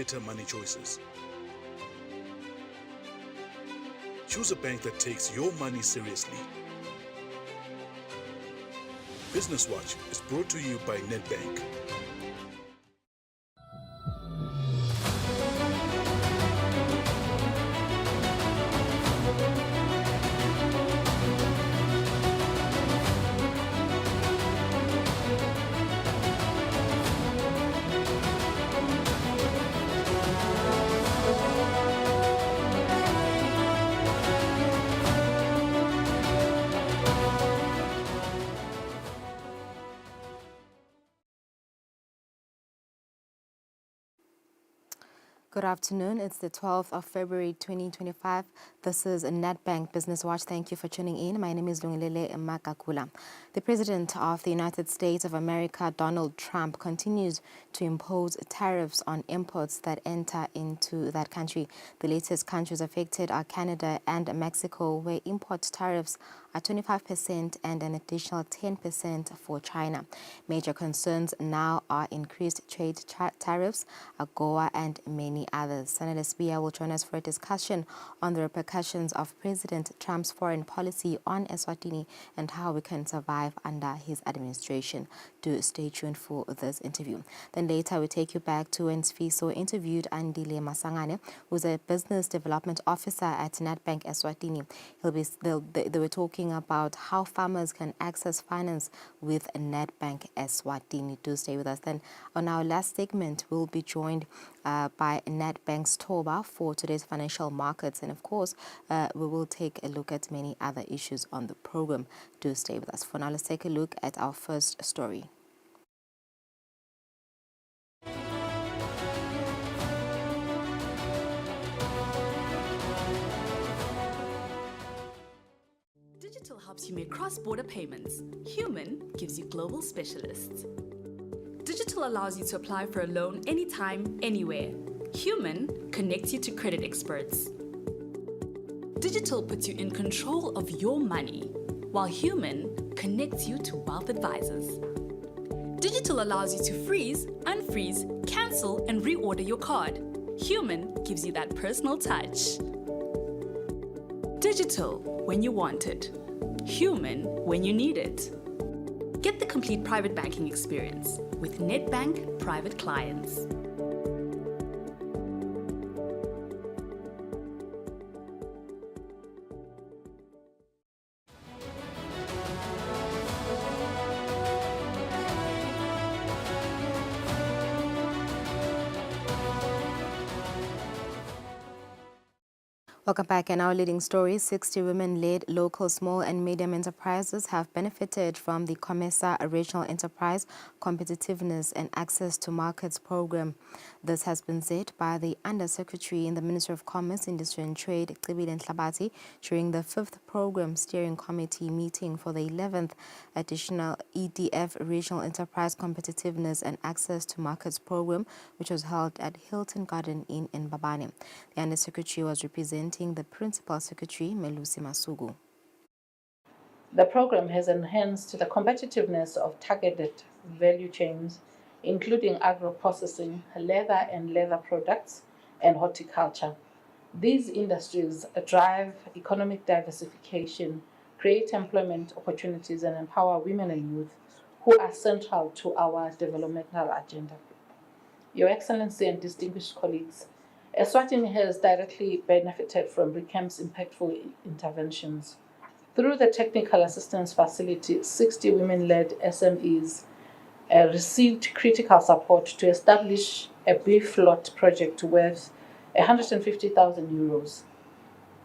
better money choices. Choose a bank that takes your money seriously. Business Watch is brought to you by Nedbank. Good afternoon. It's the 12th of February 2025. This is Nedbank Business Watch. Thank you for tuning in. My name is Lungilele Makakula. The President of the United States of America, Donald Trump, continues to impose tariffs on imports that enter into that country. The latest countries affected are Canada and Mexico, where import tariffs are 25% and an additional 10% for China. Major concerns now are increased trade tariffs, AGOA, and many others. Senator Spear will join us for a discussion on the repercussions of President Trump's foreign policy on Eswatini and how we can survive under his administration. Do stay tuned for this interview. Then later we take you back to when Sfiso interviewed Andile Masangane, who's a business development officer at Nedbank Eswatini. They were talking about how farmers can access finance with Nedbank Eswatini. Do stay with us. Then on our last segment, we'll be joined by Nedbank's Toba for today's financial markets. And of course, we will take a look at many other issues on the program. Do stay with us. For now, let's take a look at our first story. Digital helps you make cross-border payments. Human gives you global specialists. Digital allows you to apply for a loan anytime, anywhere. Human connects you to credit experts. Digital puts you in control of your money, while Human connects you to wealth advisors. Digital allows you to freeze, unfreeze, cancel, and reorder your card. Human gives you that personal touch. Digital when you want it. Human when you need it. Get the complete private banking experience with Nedbank Private Clients. Welcome back. And our leading story, 60 women-led local small and medium enterprises have benefited from the COMESA Regional Enterprise Competitiveness and Access to Markets program. This has been said by the Undersecretary in the Ministry of Commerce, Industry and Trade, Cibile Nhlabati, during the 5th Program Steering Committee meeting for the 11th additional EDF Regional Enterprise Competitiveness and Access to Markets program, which was held at Hilton Garden Inn in Mbabane. The Undersecretary was representing the Principal Secretary, Melusi Masugu. The program has enhanced the competitiveness of targeted value chains, including agro-processing, leather and leather products, and horticulture. These industries drive economic diversification, create employment opportunities, and empower women and youth, who are central to our developmental agenda. Your Excellency and distinguished colleagues, Eswatini has directly benefited from RICAM's impactful interventions. Through the Technical Assistance Facility, 60 women-led SMEs received critical support to establish a beef lot project worth 150,000 euros,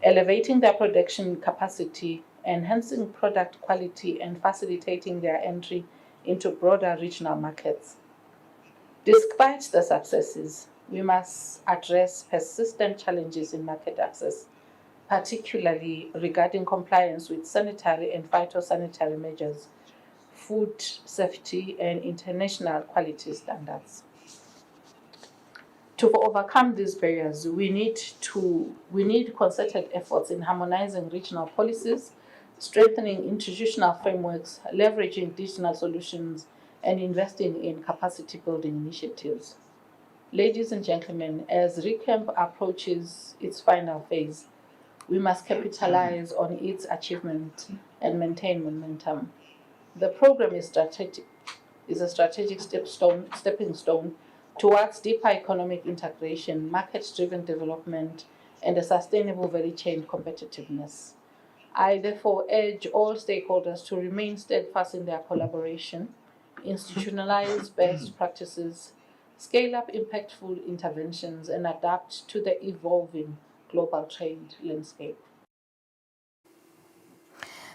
elevating their production capacity, enhancing product quality, and facilitating their entry into broader regional markets. Despite the successes, we must address persistent challenges in market access, particularly regarding compliance with sanitary and phytosanitary measures, food safety, and international quality standards. To overcome these barriers, we need concerted efforts in harmonizing regional policies, strengthening institutional frameworks, leveraging digital solutions, and investing in capacity building initiatives. Ladies and gentlemen, as RECAMP approaches its final phase, we must capitalize on its achievement and maintain momentum. The program is a strategic stepping stone towards deeper economic integration, market-driven development, and a sustainable value chain competitiveness. I therefore urge all stakeholders to remain steadfast in their collaboration, institutionalize best practices, scale up impactful interventions, and adapt to the evolving global trade landscape.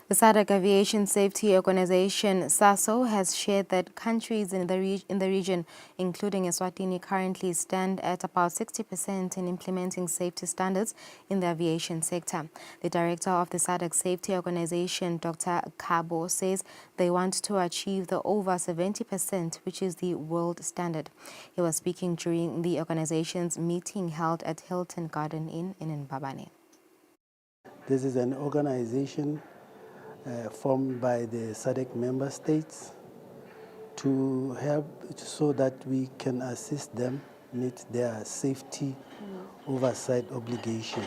The SADC Aviation Safety Organization, SASO, has shared that countries in the region, including Eswatini, currently stand at about 60% in implementing safety standards in the aviation sector. The director of the SADC Safety Organization, Dr. Kabo, says they want to achieve the over 70%, which is the world standard. He was speaking during the organization's meeting held at Hilton Garden Inn in Mbabane. This is an organization formed by the SADC member states to help so that we can assist them meet their safety oversight obligation.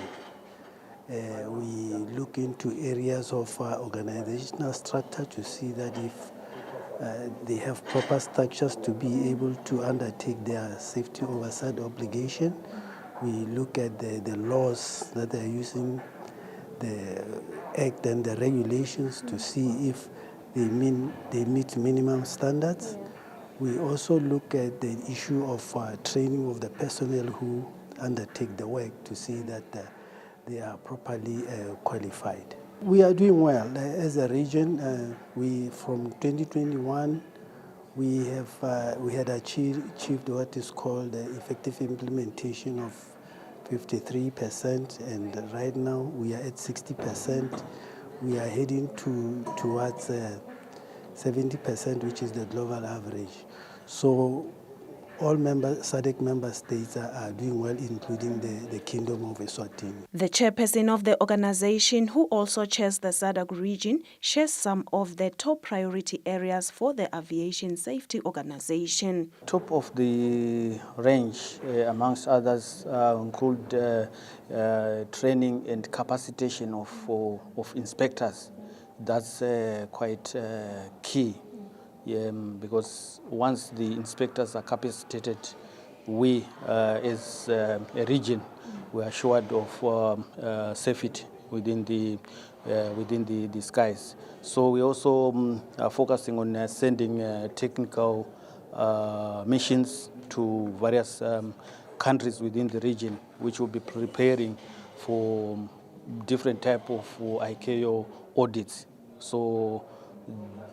We look into areas of organizational structure to see that if they have proper structures to be able to undertake their safety oversight obligation. We look at the laws that they're using, the Act and the regulations to see if they meet minimum standards. We also look at the issue of training of the personnel who undertake the work to see that they are properly qualified. We are doing well as a region. We from 2021 we had achieved what is called the effective implementation of 53%, and right now we are at 60%. We are heading towards 70%, which is the global average. So all SADC member states are doing well, including the Kingdom of Eswatini. The chairperson of the organization, who also chairs the SADC region, shares some of the top priority areas for the Aviation Safety Organization. Top of the range, amongst others, include training and capacitation of inspectors. That's quite key. Because once the inspectors are capacitated, we as a region, we are assured of safety within the skies. So we also are focusing on sending technical missions to various countries within the region, which will be preparing for different type of ICAO audits. So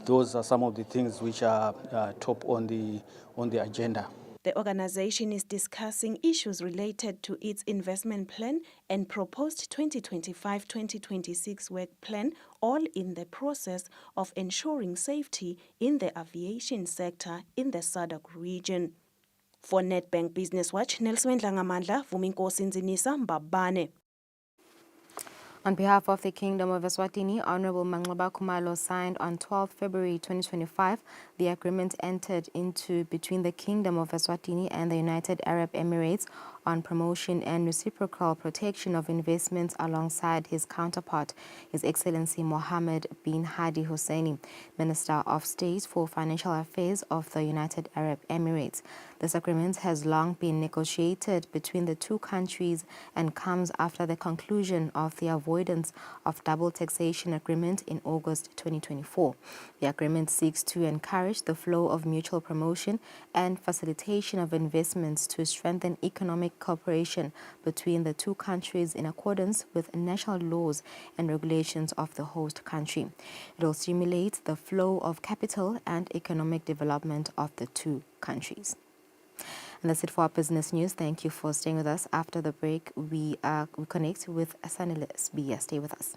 those are some of the things which are top on the agenda. The organization is discussing issues related to its investment plan and proposed 2025-2026 work plan, all in the process of ensuring safety in the aviation sector in the SADC region. For Nedbank Business Watch, Nelson Dlangamandla, Vuminkosi Nzinisa, Mbabane. On behalf of the Kingdom of Eswatini, Honorable Manxeba Khumalo signed on 12 February 2025 the agreement entered into between the Kingdom of Eswatini and the United Arab Emirates on promotion and reciprocal protection of investments alongside his counterpart, His Excellency Mohammed bin Hadi Husseini, Minister of State for Financial Affairs of the United Arab Emirates. This agreement has long been negotiated between the two countries and comes after the conclusion of the avoidance of double taxation agreement in August 2024. The agreement seeks to encourage the flow of mutual promotion and facilitation of investments to strengthen economic cooperation between the two countries in accordance with national laws and regulations of the host country. It will stimulate the flow of capital and economic development of the two countries. And that's it for our business news. Thank you for staying with us. After the break, we connect with Sanile Sbia. Stay with us.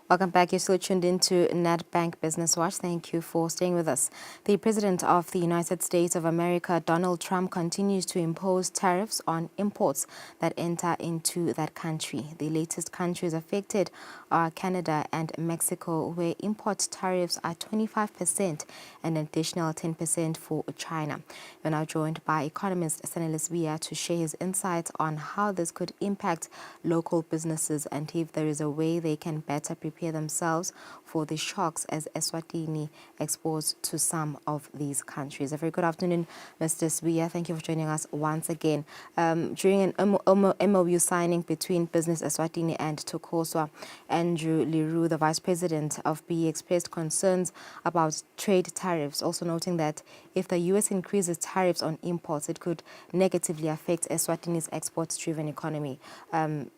Welcome back. You're still tuned into NetBank Business Watch. Thank you for staying with us. The President of the United States of America, Donald Trump, continues to impose tariffs on imports that enter into that country. The latest countries affected are Canada and Mexico, where import tariffs are 25% and an additional 10% for China. We're now joined by economist Eswatini to share his insights on how this could impact local businesses and if there is a way they can better prepare themselves for the shocks as Eswatini exports to some of these countries. A very good afternoon, Mr. Swiya. Thank you for joining us once again. During an MOU signing between Business Eswatini and Tokoswa, Andrew Leroux, the Vice President of BE, expressed concerns about trade tariffs, also noting that if the U.S. increases tariffs on imports, it could negatively affect Eswatini's export-driven economy.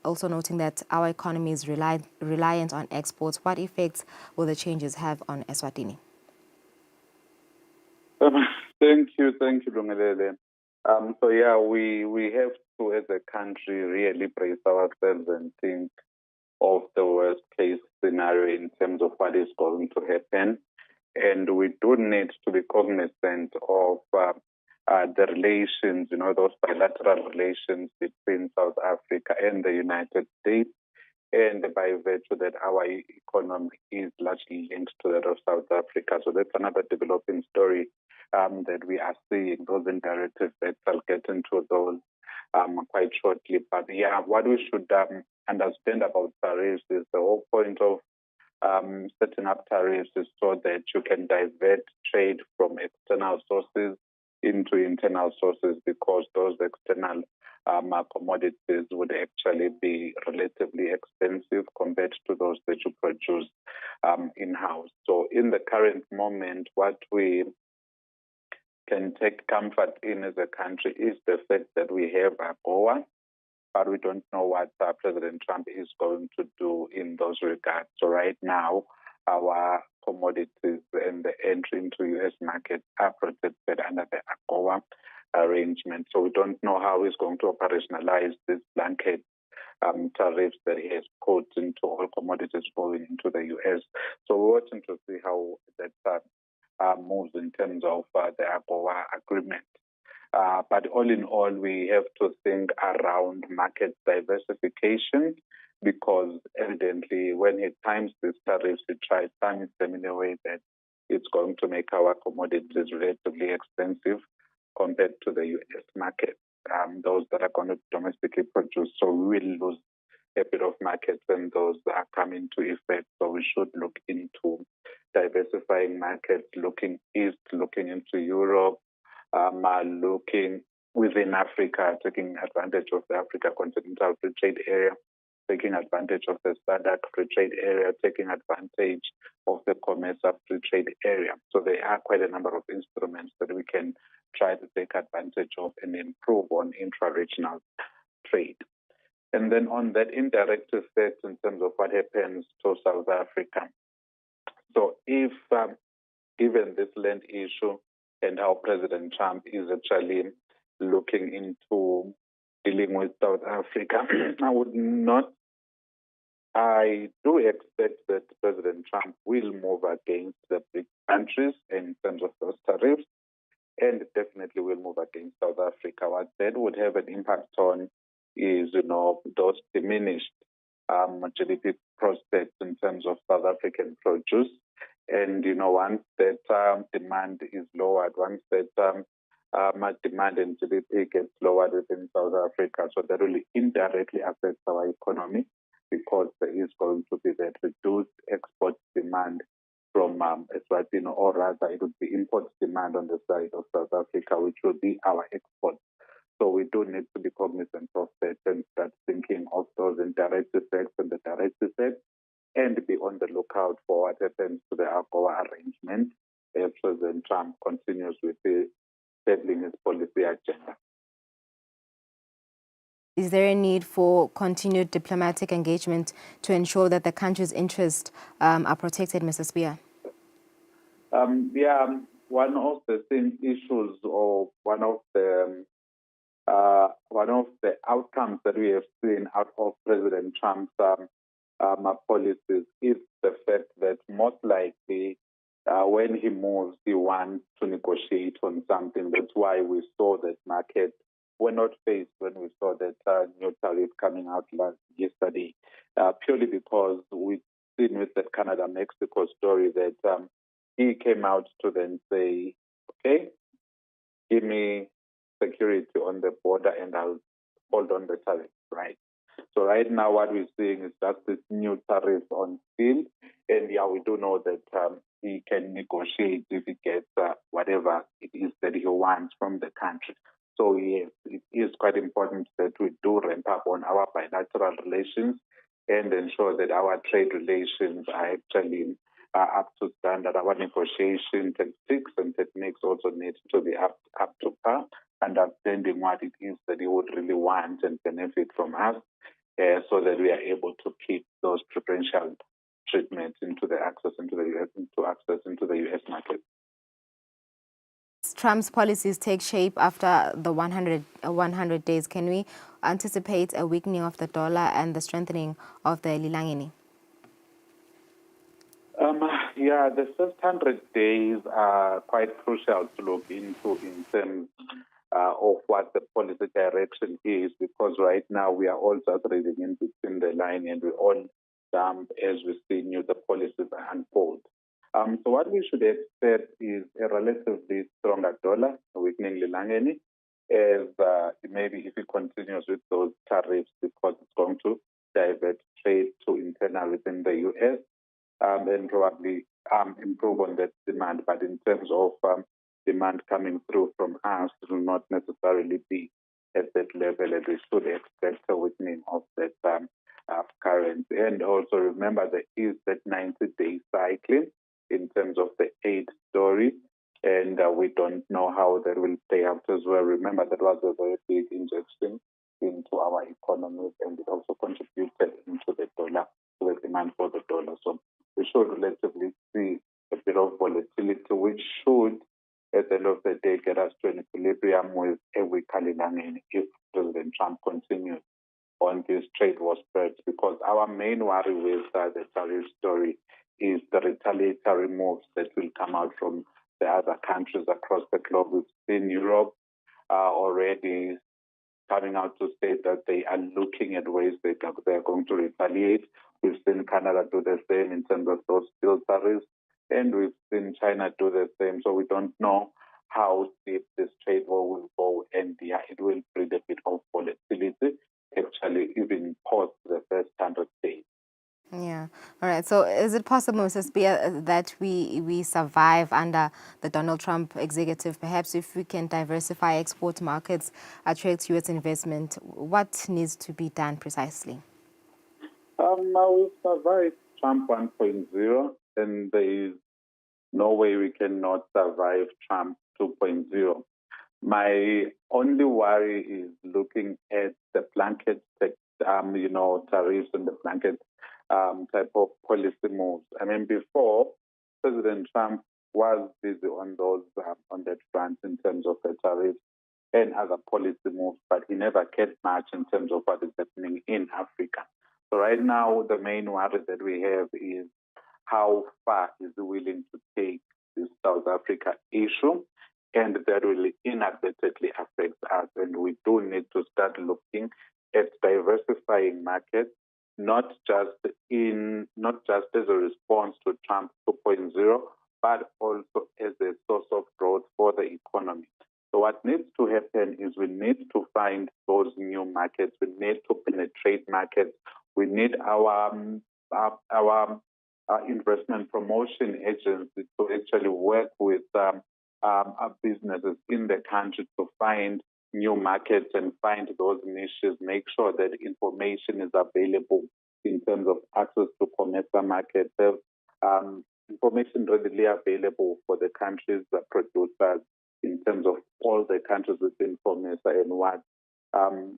Also noting that our economy is reliant on exports. What effects will the changes have on Eswatini? Thank you, Lungelele. So yeah, we have to, as a country, really brace ourselves and think of the worst case scenario in terms of what is going to happen. And we do need to be cognizant of the relations, those bilateral relations between South Africa and the United States. And by virtue that our economy is largely linked to that of South Africa. So that's another developing story that we are seeing, those indirect effects. I'll get into those quite shortly. But yeah, what we should understand about tariffs is the whole point of setting up tariffs is so that you can divert trade from external sources into internal sources, because those external commodities would actually be relatively expensive compared to those that you produce in-house. So in the current moment, what we can take comfort in as a country is the fact that we have AGOA, but we don't know what President Trump is going to do in those regards. So right now, our commodities and the entry into U.S. markets are protected under the AGOA arrangement. So we don't know how he's going to operationalize this blanket tariffs that he has put into all commodities going into the U.S. So we're watching to see how that moves in terms of the AGOA agreement. But all in all, we have to think around market diversification, because evidently when he times these tariffs, he tries to time them in a way that it's going to make our commodities relatively expensive compared to the U.S. market, those that are going to domestically produce. So we will lose a bit of market when those are coming to effect. So we should look into diversifying markets, looking east, looking into Europe, looking within Africa, taking advantage of the Africa Continental Free Trade Area, taking advantage of the SADC Free Trade Area, taking advantage of the COMESA Free Trade Area. So there are quite a number of instruments that we can try to take advantage of and improve on intra-regional trade. And then on that indirect effect in terms of what happens to South Africa. So if, given this land issue and how President Trump is actually looking into dealing with South Africa, I do expect that President Trump will move against the big countries in terms of those tariffs, and definitely will move against South Africa. What that would have an impact on is, those diminished GDP prospects in terms of South African produce. And, once that demand is lowered, once that demand and GDP gets lowered within South Africa, so that will indirectly affect our economy, because there is going to be that reduced export demand from Eswatini, or rather it would be import demand on the side of South Africa, which will be our export. So we do need to be cognizant of that and start thinking of those indirect effects and the direct effects, and be on the lookout for what happens to the AGOA arrangement as President Trump continues with settling his policy agenda. Is there a need for continued diplomatic engagement to ensure that the country's interests are protected, Mr. Spear? Yeah, one of the same issues, or one of the outcomes that we have seen out of President Trump's policies is the fact that most likely when he moves, he wants to negotiate on something. That's why we saw that markets were not faced when we saw that new tariff coming out yesterday, purely because we've seen with the Canada-Mexico story that he came out to then say, okay, give me security on the border and I'll hold on the tariff, right? So right now what we're seeing is just this new tariff on steel. And yeah, we do know that he can negotiate if he gets whatever it is that he wants from the country. So yes, it is quite important that we do ramp up on our bilateral relations and ensure that our trade relations are actually up to standard. Our negotiation tactics and techniques also need to be up to par, understanding what it is that he would really want and benefit from us, so that we are able to keep those preferential treatments into the access into the US market. Trump's policies take shape after the 100 days. Can we anticipate a weakening of the dollar and the strengthening of the lilangeni? Yeah, the first 100 days are quite crucial to look into in terms of what the policy direction is, because right now we are all just reading in between the line and we all jump as we see the policies unfold. So what we should expect is a relatively stronger dollar, a weakening lilangeni, as maybe if it continues with those tariffs, because it's going to divert trade to internal within the US. And probably improve on that demand. But in terms of demand coming through from us, it will not necessarily be at that level, and we should expect a weakening of that currency. And also remember there is that 90-day cycling in terms of the aid story, and we don't know how that will play out as well. Remember that was a very big injection into our economies, and it also contributed into the dollar, to the demand for the dollar. So we should relatively see a bit of volatility, which should, at the end of the day, get us to an equilibrium with a weaker lilangeni if President Trump continues on this trade war spread. Because our main worry with the tariff story is the retaliatory moves that will come out from the other countries across the globe. We've seen Europe already coming out to state that they are looking at ways they are going to retaliate. We've seen Canada do the same in terms of those steel tariffs, and we've seen China do the same. So we don't know how deep this trade war will go, and yeah, it will bring a bit of volatility, actually, even post the first 100 days. Yeah. All right. So is it possible, Mrs. Spear, that we survive under the Donald Trump executive? Perhaps if we can diversify export markets, attract U.S. investment, what needs to be done precisely? Now we've survived Trump 1.0, and there is no way we cannot survive Trump 2.0. My only worry is looking at the blanket, tariffs and the blanket type of policy moves. I mean, before, President Trump was busy on those on that front in terms of the tariffs and other policy moves, but he never cared much in terms of what is happening in Africa. So right now, the main worry that we have is how far is he willing to take this South Africa issue, and that will inadvertently affect us. And we do need to start looking at diversifying markets, not just as a response to Trump 2.0, but also as a source of growth for the economy. So what needs to happen is we need to find those new markets. We need to penetrate markets. We need our investment promotion agencies to actually work with our businesses in the country to find new markets and find those niches, make sure that information is available in terms of access to commercial markets, have information readily available for the countries that producers in terms of all the countries within COMESA and what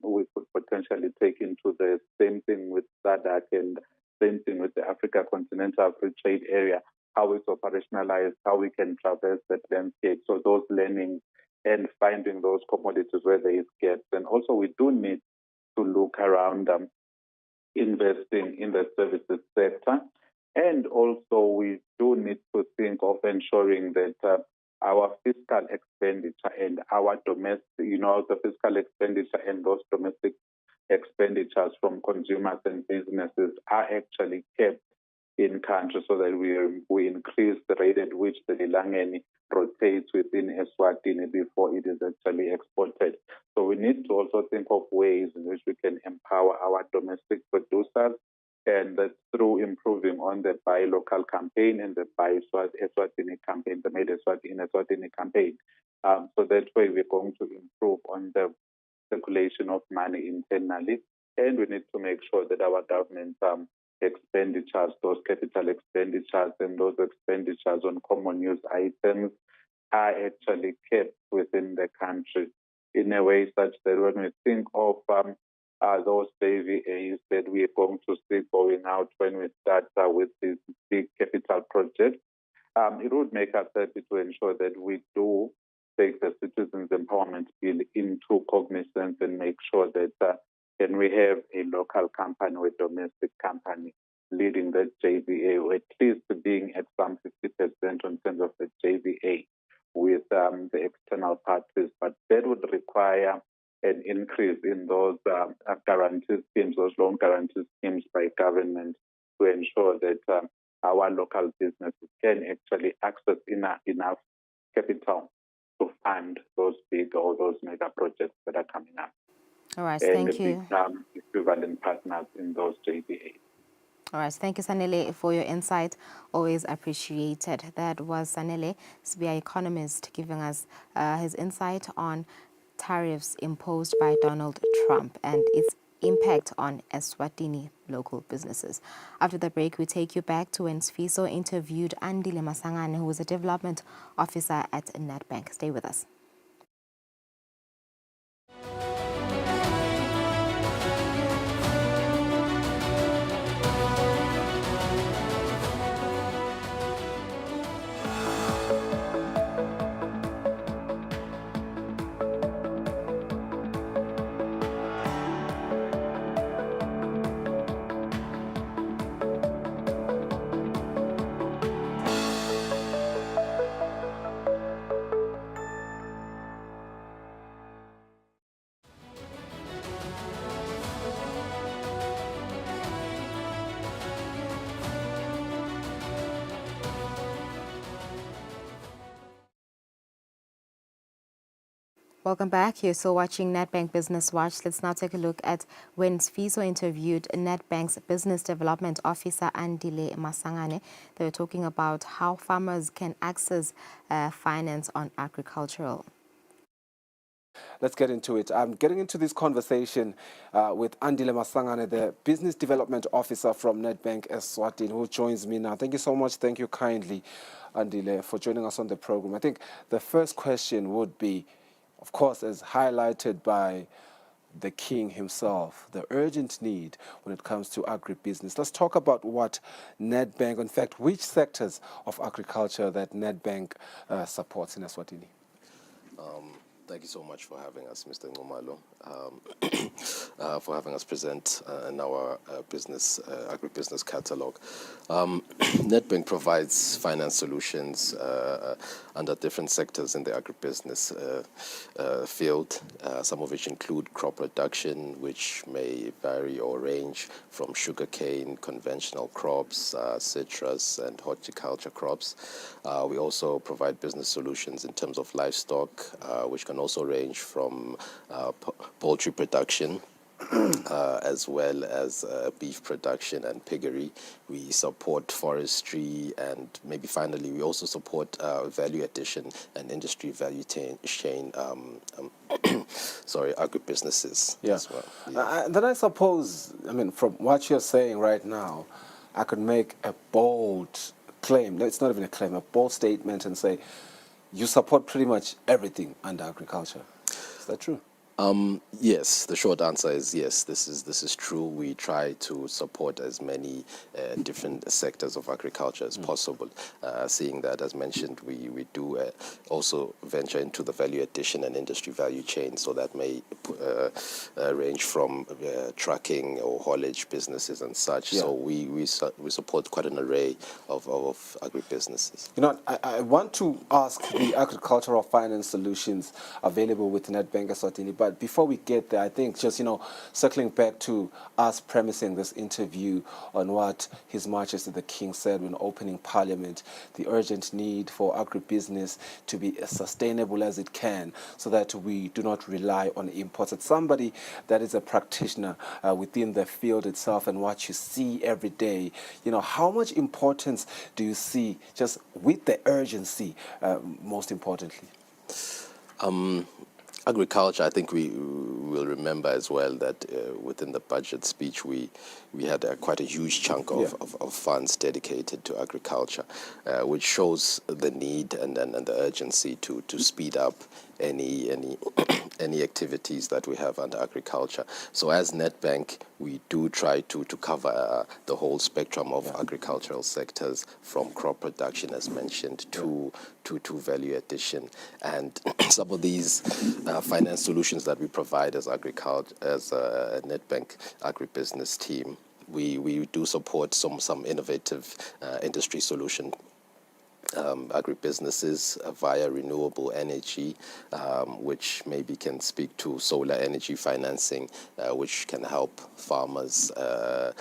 we could potentially take into the same thing with SADC and same thing with the Africa Continental Free Trade Area, how it's operationalized, how we can traverse that landscape. So those learnings and finding those commodities where there is gaps. And also we do need to look around investing in the services sector. And also, we do need to think of ensuring that our fiscal expenditure and our domestic, the fiscal expenditure and those domestic expenditures from consumers and businesses are actually kept in country, so that we increase the rate at which the Lilangeni rotates within Eswatini before it is actually exported. So we need to also think of ways in which we can empower our domestic producers, and that's through improving on the Buy Local campaign and the Buy Eswatini campaign, the Made in Eswatini campaign. So that way we're going to improve on the circulation of money internally, and we need to make sure that our government expenditures, those capital expenditures and those expenditures on common use items are actually kept within the country in a way such that when we think of those JVAs that we are going to see going out when we start with these big capital projects, it would make us happy to ensure that we do take the Citizens Empowerment Bill into cognizance and make sure that can we have a local company or a domestic company leading that JVA, or at least being at some 50% in terms of the JVA with the external parties. But that would require an increase in those guarantee schemes, those loan guarantee schemes by government, to ensure that our local businesses can actually access enough capital to fund those big or those mega projects that are coming up. All right, and thank you. become equivalent partners in those JVAs. All right, thank you, Sanele, for your insight. Always appreciated. That was Sanele, SBI economist, giving us his insight on tariffs imposed by Donald Trump and its impact on Eswatini local businesses. After the break, we take you back to when Sfiso interviewed Andile Masangane, who was a development officer at Nedbank. Stay with us. Welcome back. You're still watching Nedbank Business Watch. Let's now take a look at when Sfiso interviewed Nedbank's Business Development Officer, Andile Masangane. They were talking about how farmers can access finance on agricultural. Let's get into it. I'm getting into this conversation with Andile Masangane, the Business Development Officer from Nedbank Eswatini, who joins me now. Thank you so much. Thank you kindly, Andile, for joining us on the program. I think the first question would be, of course, as highlighted by the king himself, the urgent need when it comes to agribusiness. Let's talk about what Nedbank, in fact, which sectors of agriculture that Nedbank supports in Eswatini. Thank you so much for having us, Mr. Ngumalo, for having us present in our agribusiness catalog. Nedbank provides finance solutions under different sectors in the agribusiness field, some of which include crop production, which may vary or range from sugarcane, conventional crops, citrus, and horticulture crops. We also provide business solutions in terms of livestock, which can also range from poultry production as well as beef production and piggery. We support forestry, and maybe finally we also support value addition and industry value chain agribusinesses as well. Yeah. Then I suppose, from what you're saying right now, I could make a bold claim, it's not even a claim, a bold statement and say, you support pretty much everything under agriculture. Is that true? Yes, the short answer is yes. This is true. We try to support as many different sectors of agriculture as possible. Seeing that, as mentioned, we do also venture into the value addition and industry value chain. So that may range from trucking or haulage businesses and such. Yeah. So we support quite an array of agribusinesses. You know, I want to ask the agricultural finance solutions available with Nedbank Eswatini, but before we get there, I think just, circling back to us premising this interview on what His Majesty the King said when opening Parliament, the urgent need for agribusiness to be as sustainable as it can so that we do not rely on imports. It's somebody that is a practitioner within the field itself and what you see every day. How much importance do you see just with the urgency, most importantly? Agriculture, I think we will remember as well that within the budget speech we had quite a huge chunk of funds dedicated to agriculture, which shows the need and the urgency to speed up any any activities that we have under agriculture. So as Nedbank, we do try to cover the whole spectrum of agricultural sectors, from crop production, as mentioned, to value addition. And some of these finance solutions that we provide as a Nedbank agribusiness team, we do support some innovative industry solution agribusinesses via renewable energy, which maybe can speak to solar energy financing, which can help farmers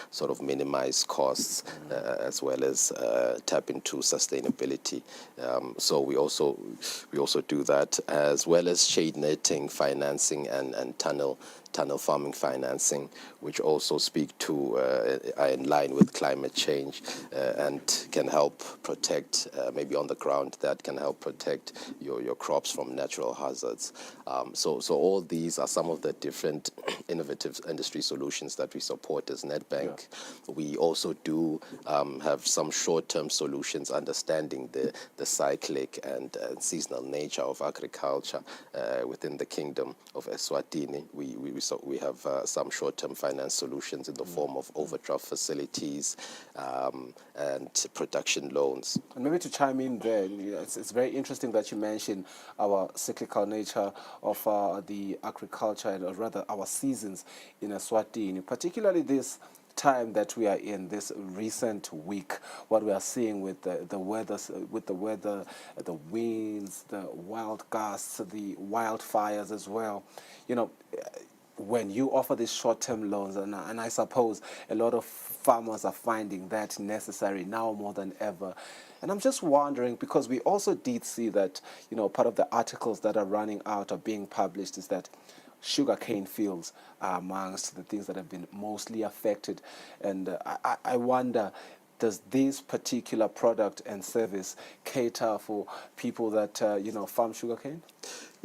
sort of minimize costs as well as tap into sustainability. So we also do that, as well as shade netting financing and tunnel farming financing, which also speak to are in line with climate change and can help protect, maybe on the ground, that can help protect your crops from natural hazards. So all these are some of the different innovative industry solutions that we support as Nedbank. Yeah. We also do have some short-term solutions, understanding the cyclic and seasonal nature of agriculture within the Kingdom of Eswatini. We have some short-term finance solutions in the form of overdraft facilities and production loans. And maybe to chime in there, it's very interesting that you mentioned our cyclical nature of the agriculture, or rather our seasons in Eswatini, particularly this time that we are in, this recent week. What we are seeing with the weather, the winds, the wild gusts, the wildfires as well. When you offer these short-term loans, and I suppose a lot of farmers are finding that necessary now more than ever. And I'm just wondering, because we also did see that, part of the articles that are running out or being published is that sugarcane fields are amongst the things that have been mostly affected. And I wonder, does this particular product and service cater for people that, farm sugarcane?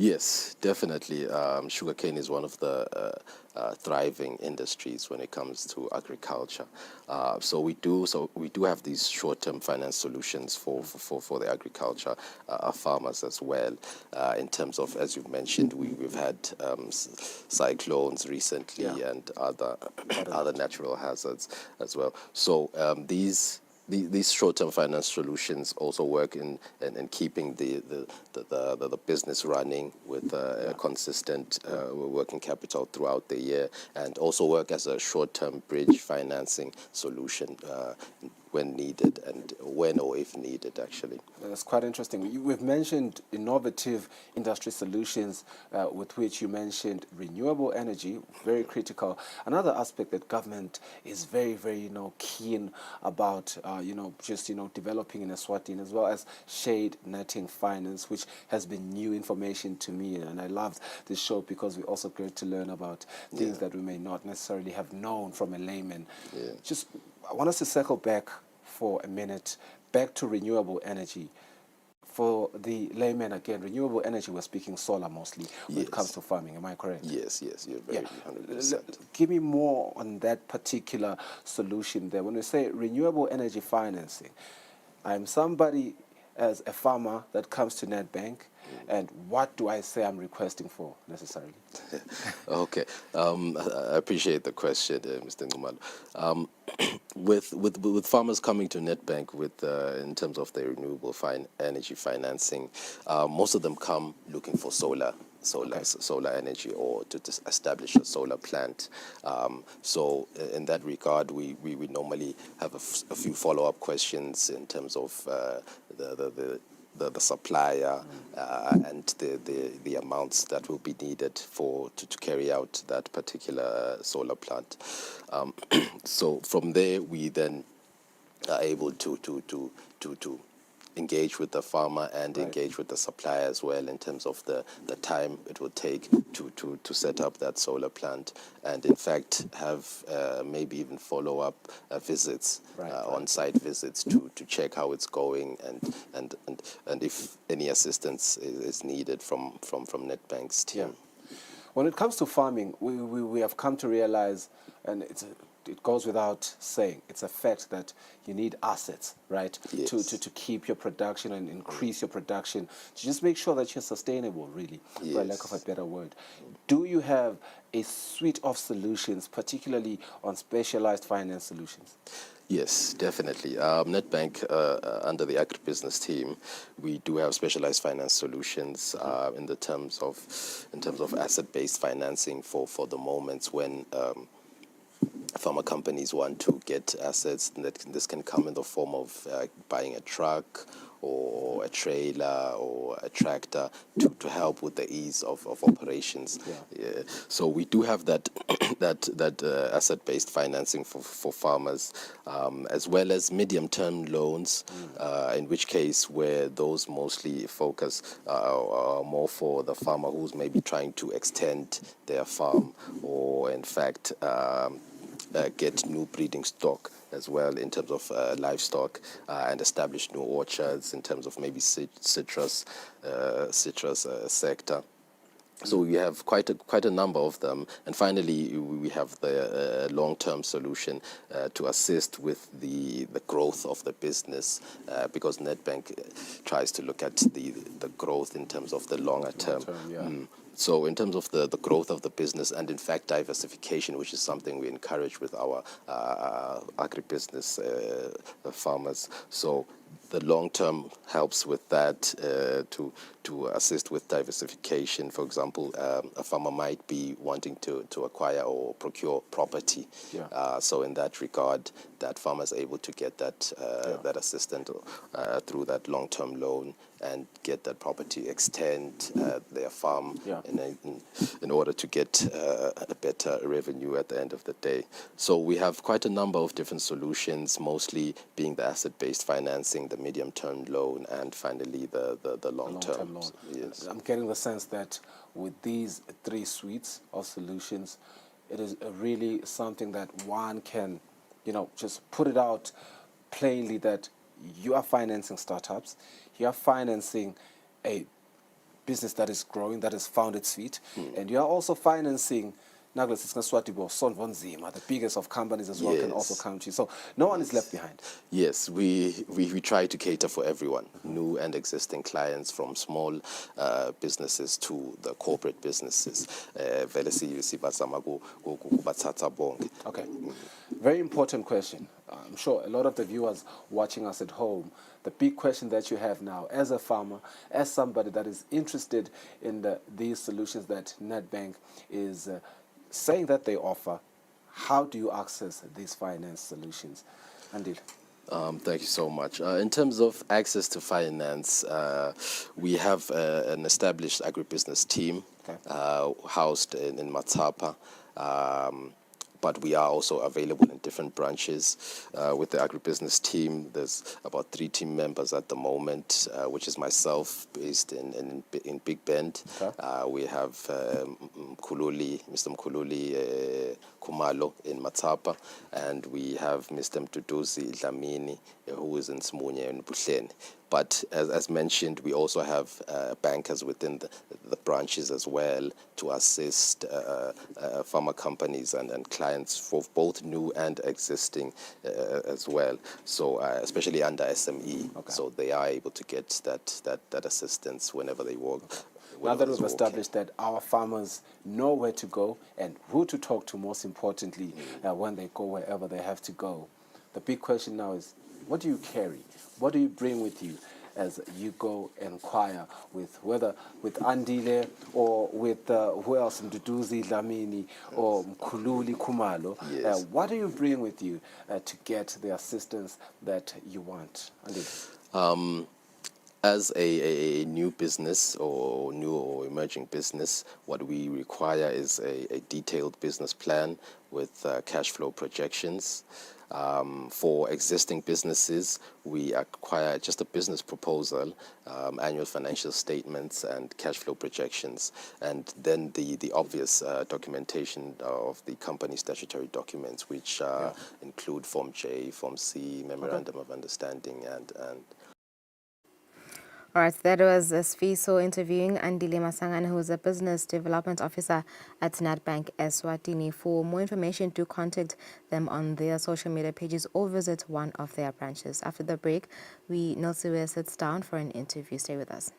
Yes, definitely. Sugarcane is one of the thriving industries when it comes to agriculture. So we do have these short-term finance solutions for the agriculture farmers as well. In terms of, as you've mentioned, we've had cyclones recently and other natural hazards as well. So these short-term finance solutions also work in keeping the business running with consistent working capital throughout the year, and also work as a short-term bridge financing solution when needed, and when or if needed, actually. That's quite interesting. We've mentioned innovative industry solutions, with which you mentioned renewable energy, very critical. Another aspect that government is very, very, keen about, developing in Eswatini, as well as shade netting finance, which has been new information to me. And I loved this show because we also get to learn about things that we may not necessarily have known from a layman. Yeah. I want us to circle back for a minute, back to renewable energy. For the layman, again, renewable energy, we're speaking solar mostly when it comes to farming. Am I correct? Yes, you're very 100%. Give me more on that particular solution there. When we say renewable energy financing, I'm somebody as a farmer that comes to Nedbank, and what do I say I'm requesting for necessarily? Okay, I appreciate the question, Mr. Ngumalo. With farmers coming to Nedbank with in terms of their renewable energy financing, most of them come looking for solar energy or to establish a solar plant. So in that regard, we normally have a few follow-up questions in terms of the supplier and the amounts that will be needed to carry out that particular solar plant. So from there, we then are able to engage with the farmer and engage with the supplier as well in terms of the time it will take to set up that solar plant, and in fact have maybe even follow-up visits, on-site visits to check how it's going and if any assistance is needed from Nedbank's team. Yeah. When it comes to farming, we have come to realize, and it goes without saying, it's a fact that you need assets, right, Yes. to keep your production and increase your production, to just make sure that you're sustainable, really, for lack of a better word. Do you have a suite of solutions, particularly on specialized finance solutions? Yes, definitely. Nedbank, under the agribusiness team, we do have specialized finance solutions in terms of asset-based financing for the moments when farmer companies want to get assets. This can come in the form of buying a truck or a trailer or a tractor to help with the ease of operations. Yeah. So we do have that asset-based financing for farmers, as well as medium-term loans, in which case where those mostly focus more for the farmer who's maybe trying to extend their farm or in fact get new breeding stock as well in terms of livestock and establish new orchards in terms of maybe citrus sector. So we have quite a number of them, and finally we have the long-term solution to assist with the growth of the business, because Nedbank tries to look at the growth in terms of the longer term. So in terms of the growth of the business and in fact diversification, which is something we encourage with our agribusiness farmers. So the long term helps with that to assist with diversification. For example, a farmer might be wanting to acquire or procure property. So in that regard, that farmer is able to get that assistance through that long term loan and get that property, extend their farm in order to get a better revenue at the end of the day. So we have quite a number of different solutions, mostly being the asset-based financing, the medium-term loan, and finally the long-term loan. Yes. I'm getting the sense that with these three suites of solutions, it is really something that one can, just put it out plainly that you are financing startups, you are financing a business that is growing, that has found its feet, and you are also financing the biggest of companies as well can also come to you. So no one is left behind. Yes, we try to cater for everyone, new and existing clients, from small businesses to the corporate businesses. Okay, very important question. I'm sure a lot of the viewers watching us at home, the big question that you have now as a farmer, as somebody that is interested in these solutions that Nedbank is saying that they offer, how do you access these finance solutions? Andile. Thank you so much. In terms of access to finance, we have an established agribusiness team housed in Matsapa. But we are also available in different branches. With the agribusiness team, there's about 3 team members at the moment, which is myself, based in Big Bend. We have Mr. Mkhululi Khumalo in Matapa, and we have Mr. Mduduzi Dlamini, who is in Smunye and Buhleni. But as mentioned, we also have bankers within the branches as well to assist pharma companies and clients for both new and existing as well. So especially under SME, so they are able to get that assistance whenever they work. Now that we've established that our farmers know where to go and who to talk to, most importantly, when they go wherever they have to go, the big question now is, what do you carry? What do you bring with you as you go inquire with, whether with Andile or with who else, Mduduzi Dlamini or Mkhululi Khumalo? Yes. What do you bring with you to get the assistance that you want? Andile? As a new business or new or emerging business, what we require is a detailed business plan with cash flow projections. For existing businesses, we acquire just a business proposal, annual financial statements and cash flow projections, and then the obvious documentation of the company statutory documents, which include Form J, Form C, Memorandum of Understanding, and All right, that was Sfiso interviewing Andile Masangane, who is a Business Development Officer at Nedbank Eswatini. For more information, do contact them on their social media pages or visit one of their branches. After the break, Nosiwe sits down for an interview. Stay with us.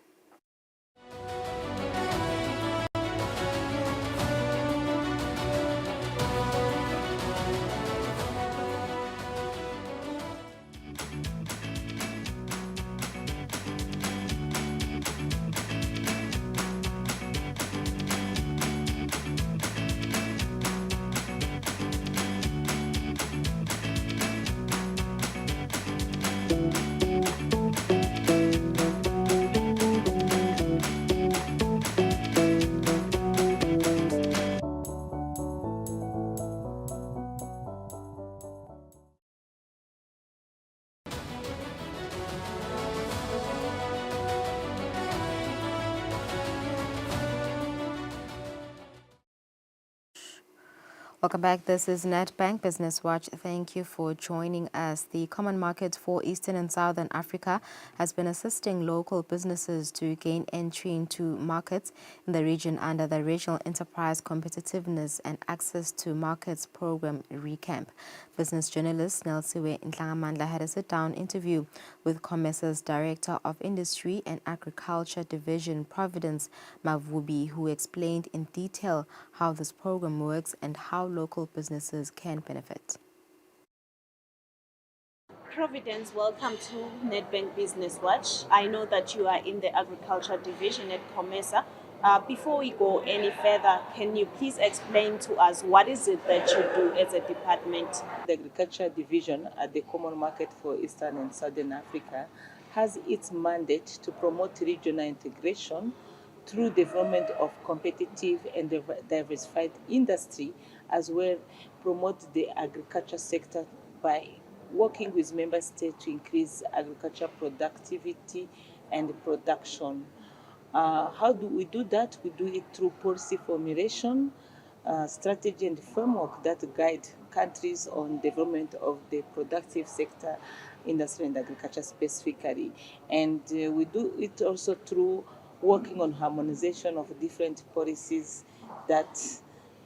Welcome back. This is Nedbank Business Watch. Thank you for joining us. The Common Market for Eastern and Southern Africa has been assisting local businesses to gain entry into markets in the region under the Regional Enterprise Competitiveness and Access to Markets Program RECAMP. Business journalist Nelsiwe Ntlangamandla had a sit-down interview with COMESA's Director of Industry and Agriculture Division, Providence Mavubi, who explained in detail how this program works and how local businesses can benefit. Providence, welcome to Nedbank Business Watch. I know that you are in the Agriculture Division at COMESA. Before we go any further, can you please explain to us what is it that you do as a department? The Agriculture Division at the Common Market for Eastern and Southern Africa has its mandate to promote regional integration through development of competitive and diversified industry, as well promote the agriculture sector by working with member states to increase agriculture productivity and production. How do we do that? We do it through policy formulation, strategy and framework that guide countries on development of the productive sector, industry and agriculture specifically. And we do it also through working on harmonization of different policies that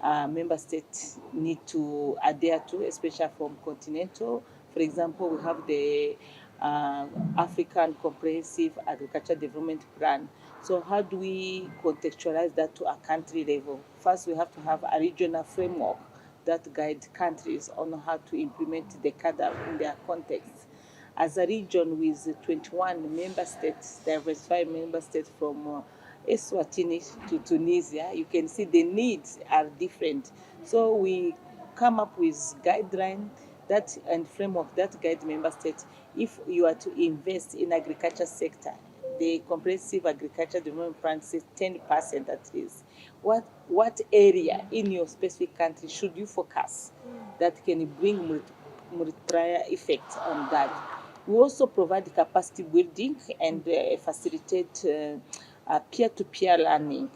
member states need to adhere to, especially from continental. For example, we have the African Comprehensive Agriculture Development Plan. So how do we contextualize that to a country level? First, we have to have a regional framework that guide countries on how to implement the CADA in their context. As a region with 21 member states, diversified member states from Eswatini to Tunisia, you can see the needs are different. So we come up with guidelines that and framework that guide member states. If you are to invest in agriculture sector, the Comprehensive Agriculture Development Plan says 10% at least. What area in your specific country should you focus that can bring multiplier effect on that? We also provide capacity building and facilitate peer-to-peer learning.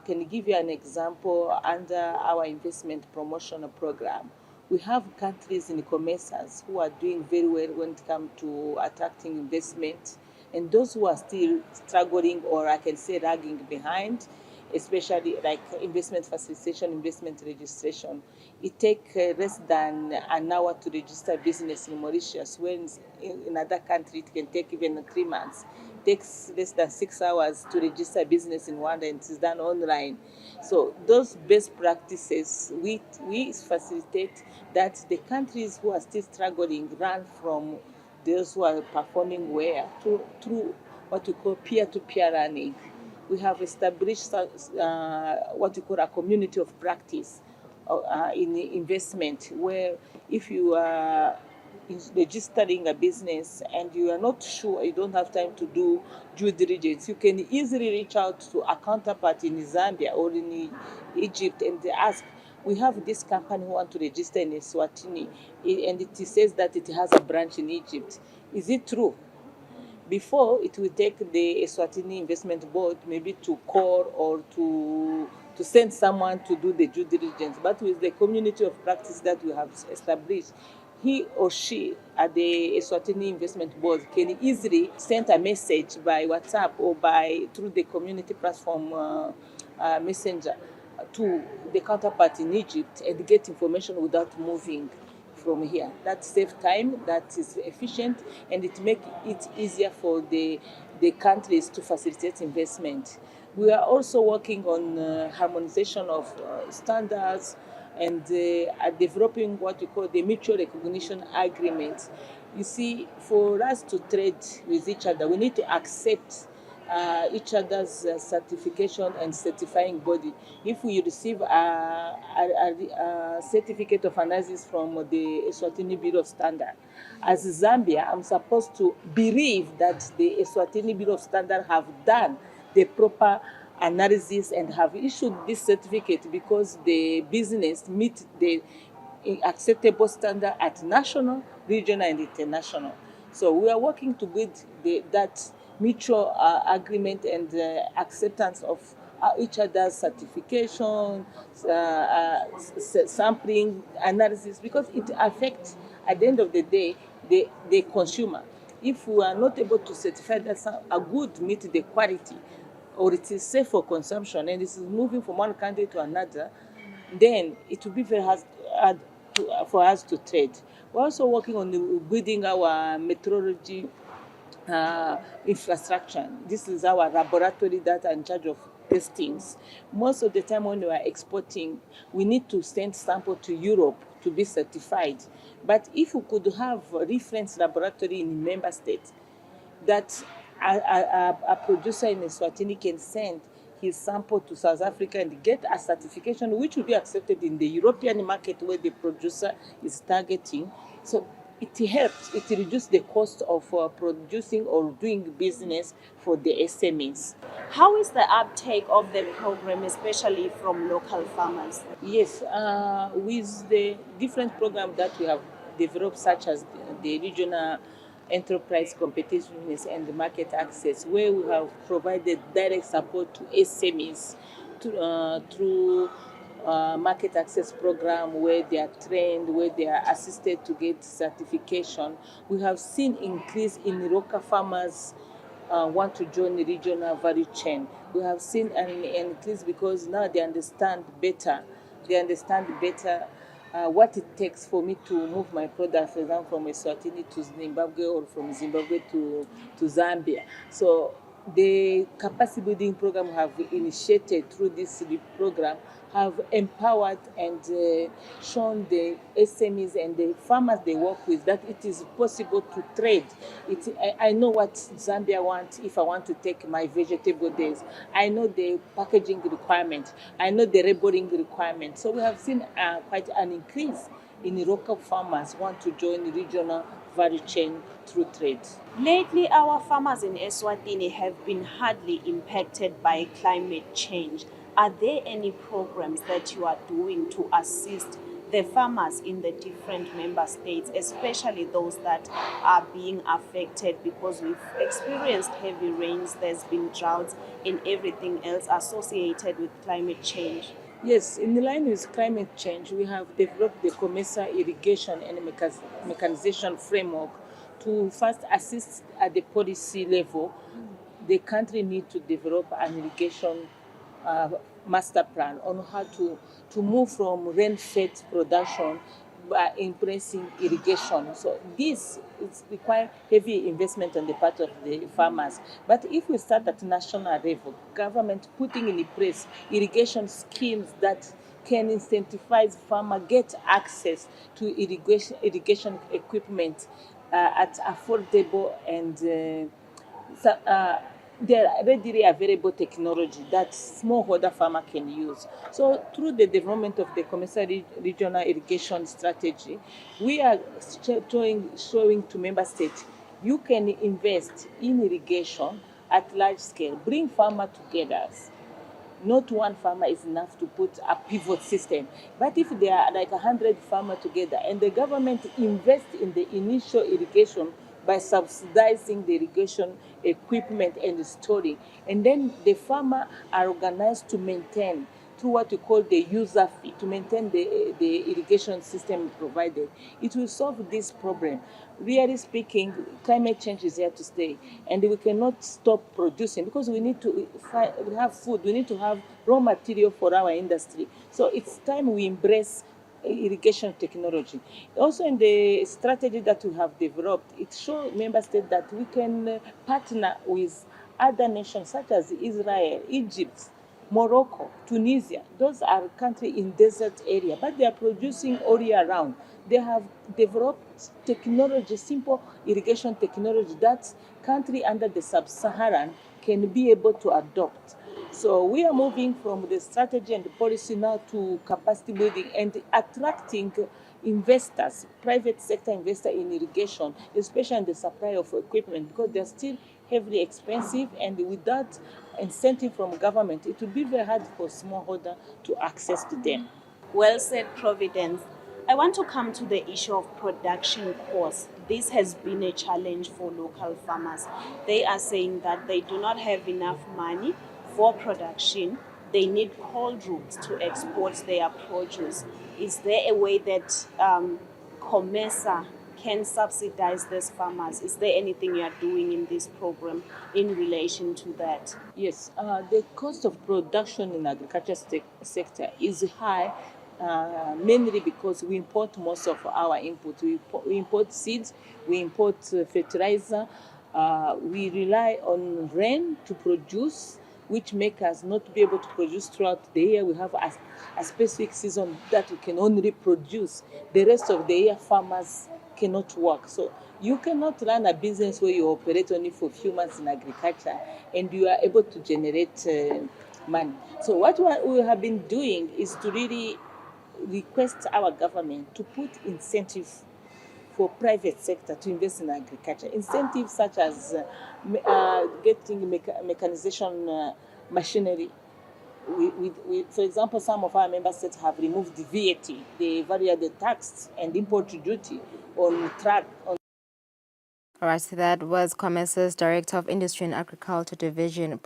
Can give you an example under our investment promotional program. We have countries in COMESAs who are doing very well when it comes to attracting investment, and those who are still struggling, or I can say lagging behind, especially like investment facilitation, investment registration. It takes less than an hour to register business in Mauritius, when in other countries it can take even 3 months. It takes less than 6 hours to register a business in Rwanda, and it's done online. So those best practices, we facilitate that the countries who are still struggling learn from those who are performing well through what we call peer-to-peer learning. We have established what we call a community of practice in investment, where if you are registering a business and you are not sure, you don't have time to do due diligence, you can easily reach out to a counterpart in Zambia or in Egypt and ask, we have this company who want to register in Eswatini, and it says that it has a branch in Egypt. Is it true? Before, it will take the Eswatini Investment Board maybe to call or to send someone to do the due diligence. But with the community of practice that we have established, he or she at the Eswatini Investment Board can easily send a message by WhatsApp or through the community platform messenger to the counterpart in Egypt and get information without moving from here. That saves time, that is efficient, and it makes it easier for the countries to facilitate investment. We are also working on harmonization of standards and are developing what we call the mutual recognition agreement. You see, for us to trade with each other, we need to accept each other's certification and certifying body. If we receive a certificate of analysis from the Eswatini Bureau of Standard, as Zambia, I'm supposed to believe that the Eswatini Bureau of Standard have done the proper analysis and have issued this certificate because the business meet the acceptable standard at national, regional, and international. So we are working to build that mutual agreement and acceptance of each other's certification, sampling, analysis, because it affects, at the end of the day, the consumer. If we are not able to certify that a good meet the quality, or it is safe for consumption, and it is moving from one country to another, then it will be very hard for us to trade. We're also working on building our meteorology infrastructure. This is our laboratory that are in charge of testings. Most of the time when we are exporting, we need to send sample to Europe to be certified. But if we could have a reference laboratory in member states, that a producer in Eswatini can send his sample to South Africa and get a certification which will be accepted in the European market where the producer is targeting. So it helps, it reduces the cost of producing or doing business for the SMEs. How is the uptake of the program, especially from local farmers? Yes, with the different programs that we have developed, such as the regional enterprise competitiveness and the market access, where we have provided direct support to SMEs through market access program, where they are trained, where they are assisted to get certification. We have seen increase in local farmers want to join the regional value chain. We have seen an increase because now they understand better. They understand better what it takes for me to move my product, for example, from Eswatini to Zimbabwe or from Zimbabwe to Zambia. So the capacity building program we have initiated through this program have empowered and shown the SMEs and the farmers they work with that it is possible to trade. I know what Zambia wants if I want to take my vegetable days. I know the packaging requirement. I know the labeling requirement. So we have seen quite an increase in local farmers want to join the regional value chain through trade. Lately, our farmers in Eswatini have been hardly impacted by climate change. Are there any programs that you are doing to assist the farmers in the different member states, especially those that are being affected, because we've experienced heavy rains, there's been droughts and everything else associated with climate change? Yes, in line with climate change, we have developed the COMESA irrigation and mechanization framework to first assist at the policy level. The country needs to develop an irrigation uh, master plan on how to move from rain-fed production by embracing irrigation. So this requires heavy investment on the part of the farmers. But if we start at national level, government putting in place irrigation schemes that can incentivize farmer get access to irrigation equipment at affordable and there are readily available technology that smallholder farmer can use. So through the development of the commercial regional irrigation strategy, we are showing to member states, you can invest in irrigation at large scale, bring farmer together. Not one farmer is enough to put a pivot system. But if there are like 100 farmers together and the government invests in the initial irrigation by subsidizing the irrigation equipment and storing, and then the farmer are organized to maintain through what we call the user fee, to maintain the irrigation system provided, it will solve this problem. Really speaking, climate change is here to stay, and we cannot stop producing because we need to we have food, we need to have raw material for our industry. So it's time we embrace irrigation technology. Also in the strategy that we have developed, it shows member states that we can partner with other nations such as Israel, Egypt, Morocco, Tunisia. Those are countries in desert area, but they are producing all year round. They have developed technology, simple irrigation technology that country under the sub-Saharan can be able to adopt. So we are moving from the strategy and the policy now to capacity building and attracting investors, private sector investors in irrigation, especially in the supply of equipment, because they're still heavily expensive, and without incentive from government, it will be very hard for smallholder to access to them. Well said, Providence. I want to come to the issue of production costs. This has been a challenge for local farmers. They are saying that they do not have enough money for production. They need cold rooms to export their produce. Is there a way that COMESA can subsidize these farmers? Is there anything you are doing in this program in relation to that? Yes, the cost of production in agriculture sector is high, mainly because we import most of our input. We import seeds, we import fertilizer, we rely on rain to produce, which make us not be able to produce throughout the year. We have a specific season that we can only produce. The rest of the year, farmers cannot work. So you cannot run a business where you operate only for few months in agriculture and you are able to generate money. So what we have been doing is to really request our government to put incentives for private sector to invest in agriculture. Incentives such as getting mechanization machinery. For example, some of our member states have removed the VAT, the value-added tax and import duty on truck. All right, so that was COMESA's Director of Industry and Agriculture Division,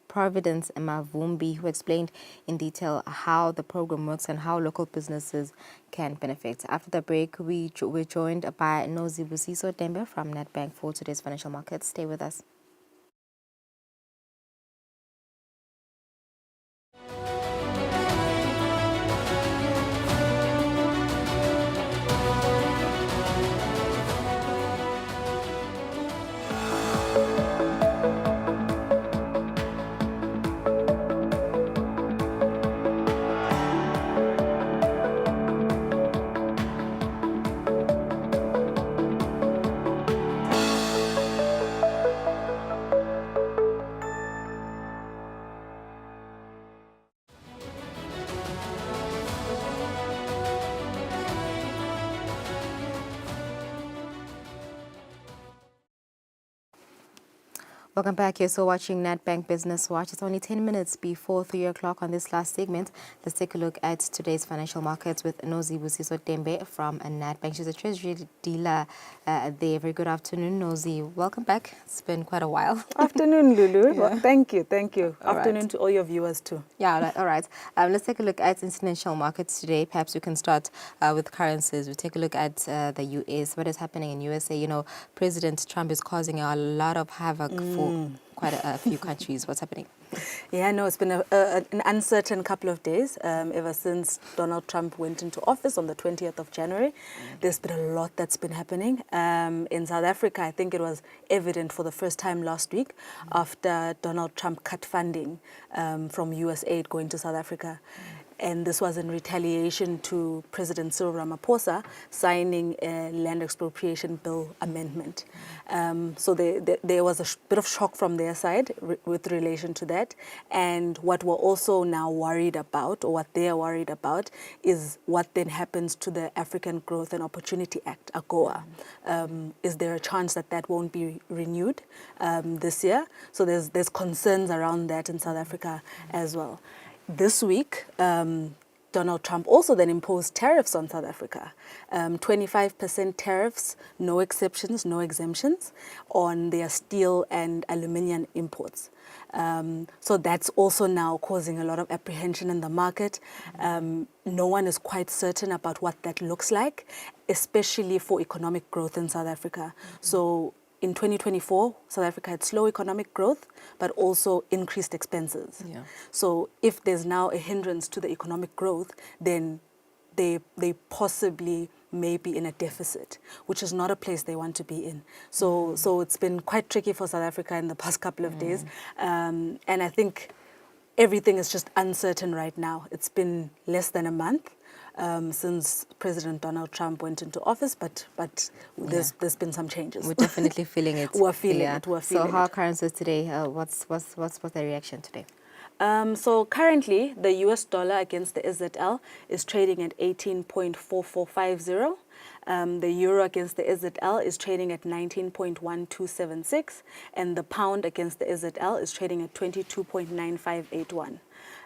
Providence Mavumbi, who explained in detail how the program works and how local businesses can benefit. After the break, we're joined by Nozi Busiso Dembe from Nedbank for today's financial markets. Stay with us. Welcome back. You're still watching NetBank Business Watch. It's only 10 minutes before 3 o'clock on this last segment. Let's take a look at today's financial markets with Nozi Busiso Tembe from NetBank. She's a treasury dealer there. Very good afternoon, Nozi. Welcome back. It's been quite a while. Afternoon, Lulu. Yeah. Well, thank you. All Afternoon right. to all your viewers too. Yeah, all right. Let's take a look at international markets today. Perhaps we can start with currencies. We take a look at the US. What is happening in USA? You know, President Trump is causing a lot of havoc for quite a few countries. What's happening? Yeah, no, it's been an uncertain couple of days ever since Donald Trump went into office on the 20th of January. There's been a lot that's been happening. In South Africa, I think it was evident for the first time last week after Donald Trump cut funding from US aid going to South Africa. And this was in retaliation to President Cyril Ramaphosa signing a land expropriation bill amendment. So there was a bit of shock from their side with relation to that. And what we're also now worried about, or what they're worried about, is what then happens to the African Growth and Opportunity Act, AGOA. Is there a chance that that won't be renewed this year? So there's concerns around that in South Africa as well. This week, Donald Trump also then imposed tariffs on South Africa, 25% tariffs, no exceptions, no exemptions on their steel and aluminium imports. So that's also now causing a lot of apprehension in the market. No one is quite certain about what that looks like, especially for economic growth in South Africa. So in 2024, South Africa had slow economic growth, but also increased expenses. Yeah. So if there's now a hindrance to the economic growth, then they possibly may be in a deficit, which is not a place they want to be in. So it's been quite tricky for South Africa in the past couple of days. And I think everything is just uncertain right now. It's been less than a month since President Donald Trump went into office, but there's been some changes. We're definitely feeling it. We're feeling it. So how are currencies today? What's the reaction today? So currently, the US dollar against the SZL is trading at 18.4450. The euro against the SZL is trading at 19.1276, and the pound against the SZL is trading at 22.9581.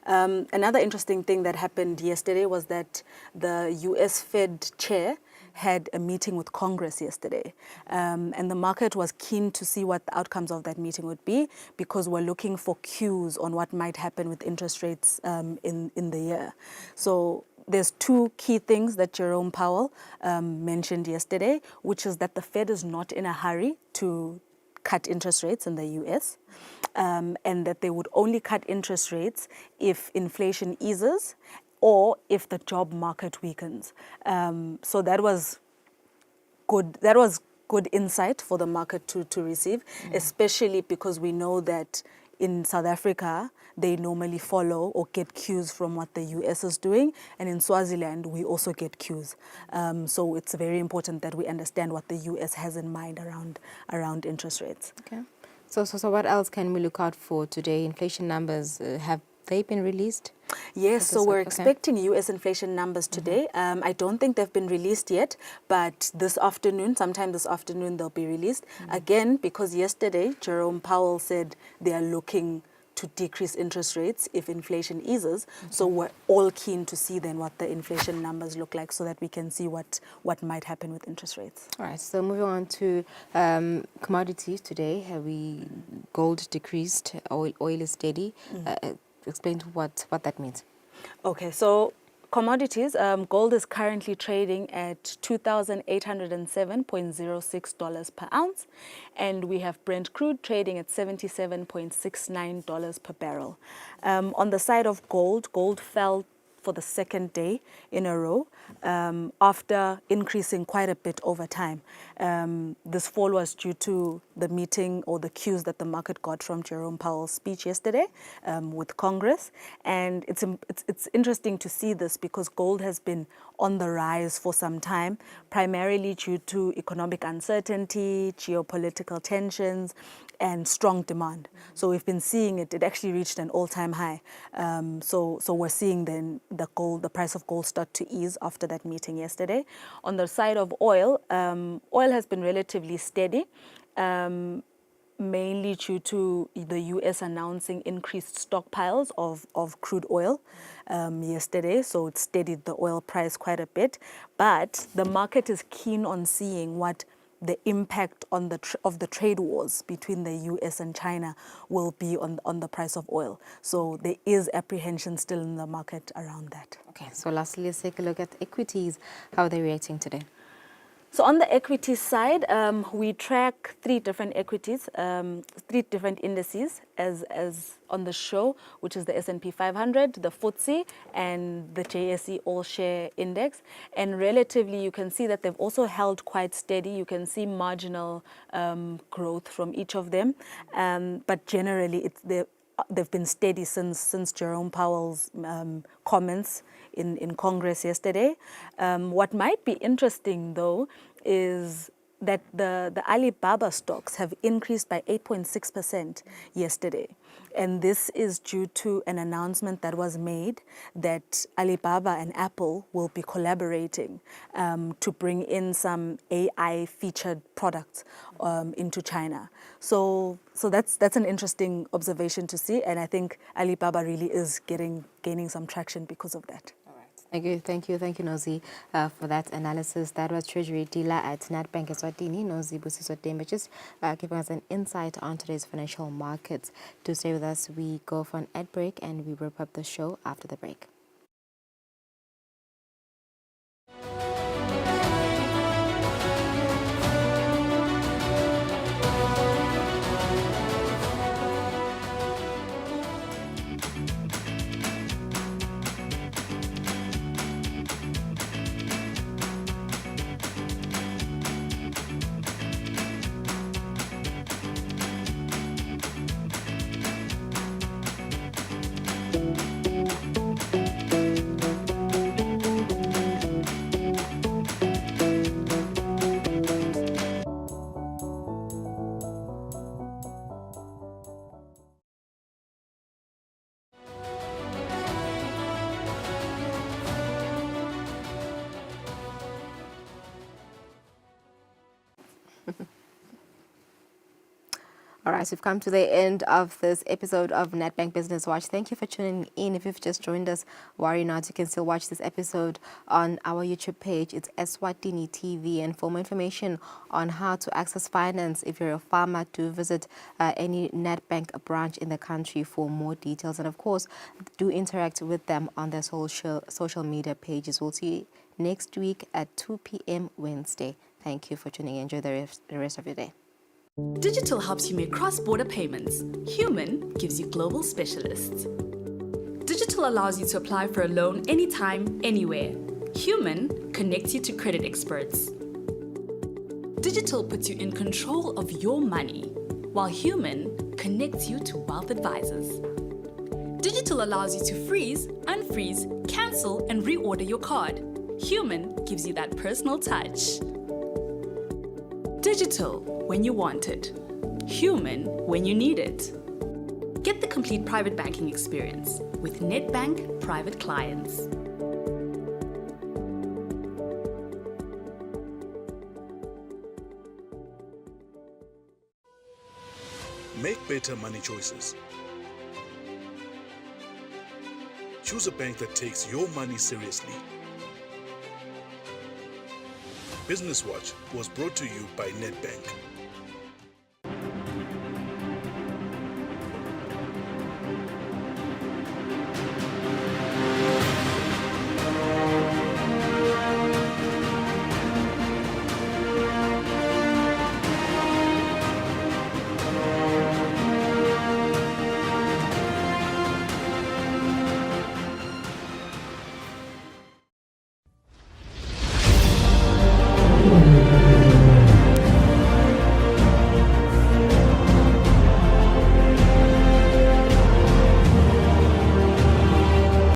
Another interesting thing that happened yesterday was that the US Fed chair had a meeting with Congress yesterday. And the market was keen to see what the outcomes of that meeting would be, because we're looking for cues on what might happen with interest rates in the year. So there's two key things that Jerome Powell mentioned yesterday, which is that the Fed is not in a hurry to cut interest rates in the US, and that they would only cut interest rates if inflation eases or if the job market weakens. So that was good. That was good insight for the market to receive, especially because we know that in South Africa, they normally follow or get cues from what the US is doing. And in Swaziland, we also get cues. So it's very important that we understand what the US has in mind around interest rates. Okay. So what else can we look out for today? Inflation numbers, have they been released? Yes, so we're expecting US inflation numbers today. I don't think they've been released yet, but sometime this afternoon, they'll be released. Again, because yesterday, Jerome Powell said they are looking to decrease interest rates if inflation eases. So we're all keen to see then what the inflation numbers look like so that we can see what might happen with interest rates. All right, so moving on to commodities today. Gold decreased, oil is steady. Explain what that means. Okay, so commodities, gold is currently trading at $2,807.06 per ounce, and we have Brent crude trading at $77.69 per barrel. On the side of gold fell for the second day in a row after increasing quite a bit over time. This fall was due to the meeting or the cues that the market got from Jerome Powell's speech yesterday with Congress. And it's interesting to see this because gold has been on the rise for some time, primarily due to economic uncertainty, geopolitical tensions, and strong demand. So we've been seeing it actually reached an all-time high. So we're seeing then the price of gold start to ease after that meeting yesterday. On the side of oil, oil has been relatively steady. mainly due to the US announcing increased stockpiles of crude oil yesterday, so it steadied the oil price quite a bit. But the market is keen on seeing what the impact on of the trade wars between the US and China will be on the price of oil. So there is apprehension still in the market around that. Okay, so lastly, let's take a look at equities. How are they reacting today? So on the equity side, we track three different equities, three different indices as on the show, which is the S&P 500, the FTSE, and the JSE All Share Index. And relatively, you can see that they've also held quite steady. You can see marginal growth from each of them, but generally, they've been steady since Jerome Powell's comments in Congress yesterday. What might be interesting, though, is that the Alibaba stocks have increased by 8.6% yesterday. And this is due to an announcement that was made that Alibaba and Apple will be collaborating to bring in some AI-featured products into China. So that's an interesting observation to see, and I think Alibaba really is gaining some traction because of that. Thank you, Nozi, for that analysis. That was Treasury Dealer at Nedbank Eswatini, Nozi Busiswa Dembe, just giving us an insight on today's financial markets. To stay with us, we go for an ad break and we wrap up the show after the break. All right, so we've come to the end of this episode of Nedbank Business Watch. Thank you for tuning in. If you've just joined us, worry not, you can still watch this episode on our YouTube page. It's Eswatini TV. And for more information on how to access finance, if you're a farmer, to visit any Nedbank branch in the country for more details. And of course, do interact with them on their social media pages. We'll see you next week at 2 p.m. Wednesday. Thank you for tuning in. Enjoy the rest of your day. Digital helps you make cross-border payments. Human gives you global specialists. Digital allows you to apply for a loan anytime, anywhere. Human connects you to credit experts. Digital puts you in control of your money, while Human connects you to wealth advisors. Digital allows you to freeze, unfreeze, cancel, and reorder your card. Human gives you that personal touch. Digital when you want it. Human when you need it. Get the complete private banking experience with Nedbank Private Clients. Make better money choices. Choose a bank that takes your money seriously. Business Watch was brought to you by Nedbank.